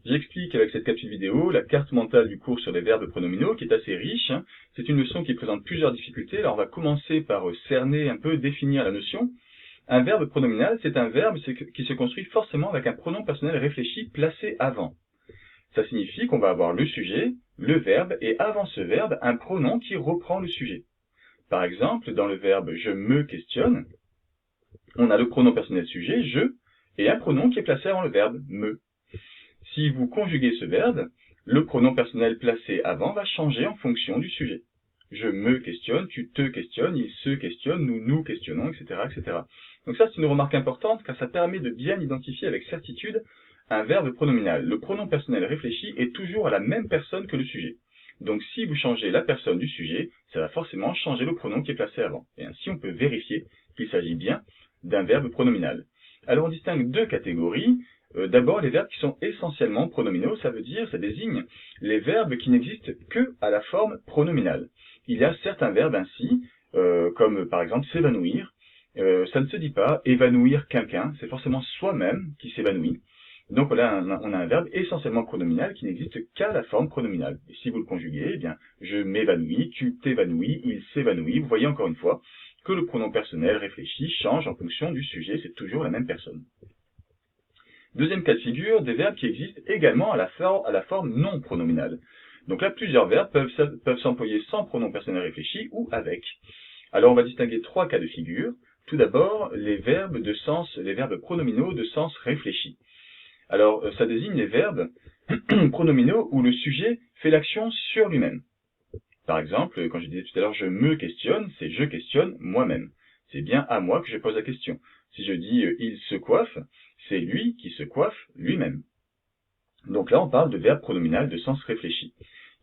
J'explique avec cette capsule vidéo la carte mentale du cours sur les verbes pronominaux qui est assez riche. C'est une leçon qui présente plusieurs difficultés. Alors on va commencer par cerner un peu, définir la notion. Un verbe pronominal, c'est un verbe qui se construit forcément avec un pronom personnel réfléchi placé avant. Ça signifie qu'on va avoir le sujet, le verbe, et avant ce verbe, un pronom qui reprend le sujet. Par exemple, dans le verbe « je me questionne », on a le pronom personnel sujet, je, et un pronom qui est placé avant le verbe, me. Si vous conjuguez ce verbe, le pronom personnel placé avant va changer en fonction du sujet. Je me questionne, tu te questionnes, il se questionne, nous nous questionnons, etc., etc. Donc ça, c'est une remarque importante car ça permet de bien identifier avec certitude un verbe pronominal. Le pronom personnel réfléchi est toujours à la même personne que le sujet. Donc si vous changez la personne du sujet, ça va forcément changer le pronom qui est placé avant. Et ainsi, on peut vérifier qu'il s'agit bien d'un verbe pronominal. Alors on distingue deux catégories. D'abord, les verbes qui sont essentiellement pronominaux, ça veut dire, ça désigne les verbes qui n'existent que à la forme pronominale. Il y a certains verbes ainsi, comme par exemple s'évanouir. Ça ne se dit pas évanouir quelqu'un, c'est forcément soi-même qui s'évanouit. Donc là, on a un verbe essentiellement pronominal qui n'existe qu'à la forme pronominale. Et si vous le conjuguez, eh bien, je m'évanouis, tu t'évanouis, il s'évanouit. Vous voyez encore une fois que le pronom personnel réfléchi change en fonction du sujet, c'est toujours la même personne. Deuxième cas de figure, des verbes qui existent également à la forme non pronominale. Donc là, plusieurs verbes peuvent s'employer sans pronom personnel réfléchi ou avec. Alors on va distinguer trois cas de figure. Tout d'abord, les verbes pronominaux de sens réfléchi. Alors ça désigne les verbes pronominaux où le sujet fait l'action sur lui-même. Par exemple, quand je disais tout à l'heure je me questionne, c'est je questionne moi-même. C'est bien à moi que je pose la question. Si je dis il se coiffe, c'est lui qui se coiffe lui-même. Donc là, on parle de verbes pronominaux de sens réfléchi.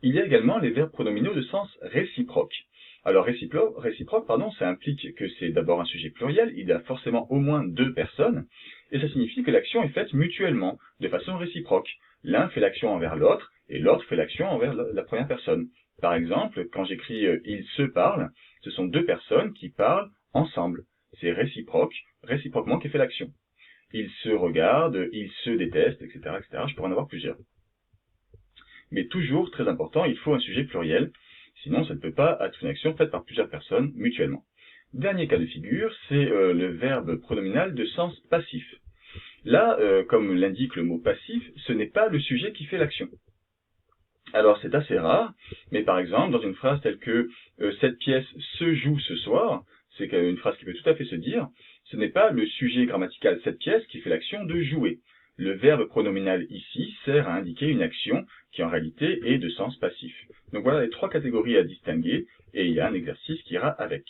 Il y a également les verbes pronominaux de sens réciproque. Alors réciproque, ça implique que c'est d'abord un sujet pluriel, il y a forcément au moins deux personnes, et ça signifie que l'action est faite mutuellement, de façon réciproque. L'un fait l'action envers l'autre, et l'autre fait l'action envers la première personne. Par exemple, quand j'écris « ils se parlent », ce sont deux personnes qui parlent ensemble. C'est réciproquement qui fait l'action. Ils se regardent, ils se détestent, etc., etc. Je pourrais en avoir plusieurs. Mais toujours, très important, il faut un sujet pluriel, sinon ça ne peut pas être une action faite par plusieurs personnes mutuellement. Dernier cas de figure, c'est le verbe pronominal de sens passif. Là, comme l'indique le mot passif, ce n'est pas le sujet qui fait l'action. Alors c'est assez rare, mais par exemple, dans une phrase telle que « cette pièce se joue ce soir », c'est une phrase qui peut tout à fait se dire, ce n'est pas le sujet grammatical « cette pièce » qui fait l'action de jouer. Le verbe pronominal ici sert à indiquer une action qui en réalité est de sens passif. Donc voilà les trois catégories à distinguer, et il y a un exercice qui ira avec.